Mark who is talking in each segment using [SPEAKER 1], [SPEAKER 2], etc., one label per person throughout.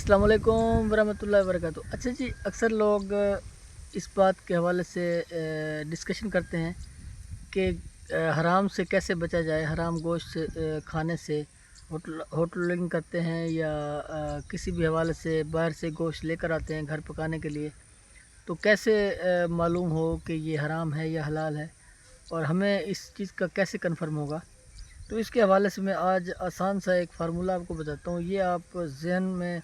[SPEAKER 1] अस्सलाम वालेकुम वरहमतुल्लाहि वबरकातुहू। अच्छा जी, अक्सर लोग इस बात के हवाले से डिस्कशन करते हैं कि हराम से कैसे बचा जाए, हराम गोश्त से खाने से। होटलिंग करते हैं या किसी भी हवाले से बाहर से गोश्त लेकर आते हैं घर पकाने के लिए, तो कैसे मालूम हो कि ये हराम है या हलाल है, और हमें इस चीज़ का कैसे कन्फर्म होगा। तो इसके हवाले से मैं आज आसान सा एक फार्मूला आपको बताता हूँ। ये आप जहन में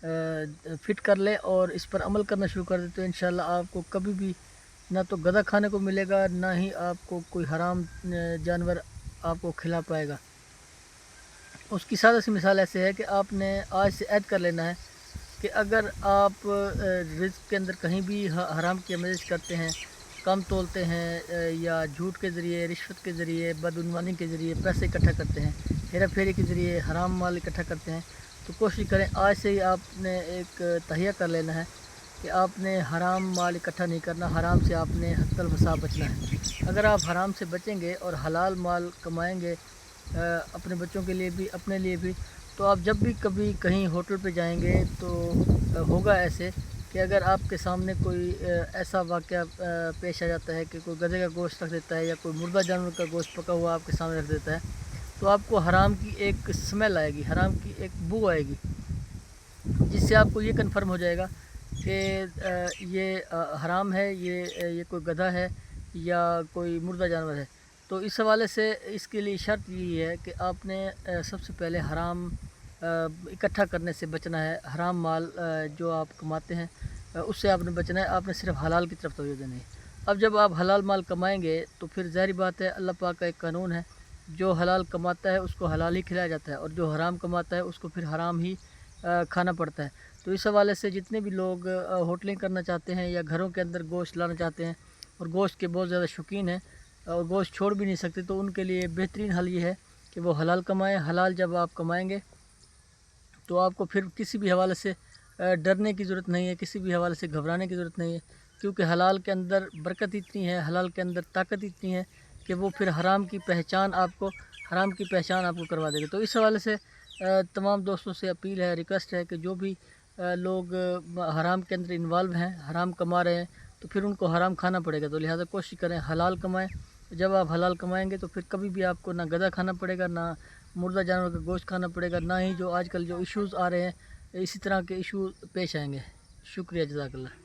[SPEAKER 1] फ़िट कर लें और इस पर अमल करना शुरू कर दें, तो इंशाल्लाह आपको कभी भी ना तो गधा खाने को मिलेगा, ना ही आपको कोई हराम जानवर आपको खिला पाएगा। उसकी सादा सी मिसाल ऐसे है कि आपने आज से ऐद कर लेना है कि अगर आप रिज़्क़ के अंदर कहीं भी हराम की आमेज़ करते हैं, कम तोलते हैं, या झूठ के ज़रिए, रिश्वत के ज़रिए, बदعنवानी के ज़रिए पैसे इकट्ठा करते हैं, हेरा फेरी के ज़रिए हराम माल इकट्ठा करते हैं, तो कोशिश करें आज से ही आपने एक तहिया कर लेना है कि आपने हराम माल इकट्ठा नहीं करना, हराम से आपने हत्तल वसा बचना है। अगर आप हराम से बचेंगे और हलाल माल कमाएंगे अपने बच्चों के लिए भी, अपने लिए भी, तो आप जब भी कभी कहीं होटल पे जाएंगे तो होगा ऐसे कि अगर आपके सामने कोई ऐसा वाक़या पेश आ जाता है कि कोई गधे का गोश्त रख देता है या कोई मुर्दा जानवर का गोश्त पका हुआ आपके सामने रख देता है, तो आपको हराम की एक स्मेल आएगी, हराम की एक बू आएगी, जिससे आपको ये कन्फर्म हो जाएगा कि ये हराम है, ये कोई गधा है या कोई मुर्दा जानवर है। तो इस हवाले से इसके लिए शर्त यही है कि आपने सबसे पहले हराम इकट्ठा करने से बचना है। हराम माल जो आप कमाते हैं उससे आपने बचना है, आपने सिर्फ हलाल की तरफ तवज्जो देनी है। अब जब आप हलाल माल कमाएंगे तो फिर ज़ाहिर बात है, अल्लाह पाक का एक कानून है, जो हलाल कमाता है उसको हलाल ही खिलाया जाता है, और जो हराम कमाता है उसको फिर हराम ही खाना पड़ता है। तो इस हवाले से जितने भी लोग होटलिंग करना चाहते हैं या घरों के अंदर गोश्त लाना चाहते हैं और गोश्त के बहुत ज़्यादा शौकीन हैं और गोश्त छोड़ भी नहीं सकते, तो उनके लिए बेहतरीन हल ये है कि वो हलाल कमाएँ। हलाल जब आप कमाएँगे तो आपको फिर किसी भी हवाले से डरने की ज़रूरत नहीं है, किसी भी हवाले से घबराने की ज़रूरत नहीं है, क्योंकि हलाल के अंदर बरकत इतनी है, हलाल के अंदर ताकत इतनी है कि वो फिर हराम की पहचान आपको करवा देगा। तो इस हवाले से तमाम दोस्तों से अपील है, रिक्वेस्ट है कि जो भी लोग हराम के अंदर इन्वॉल्व हैं, हराम कमा रहे हैं, तो फिर उनको हराम खाना पड़ेगा, तो लिहाजा कोशिश करें हलाल कमाएँ। जब आप हलाल कमाएँगे तो फिर कभी भी आपको ना गधा खाना पड़ेगा, ना मुर्दा जानवर का गोश्त खाना पड़ेगा, ना ही जो आजकल जो इश्यूज़ आ रहे हैं इसी तरह के इशू पेश आएंगे। शुक्रिया, जज़ाकल्लाह।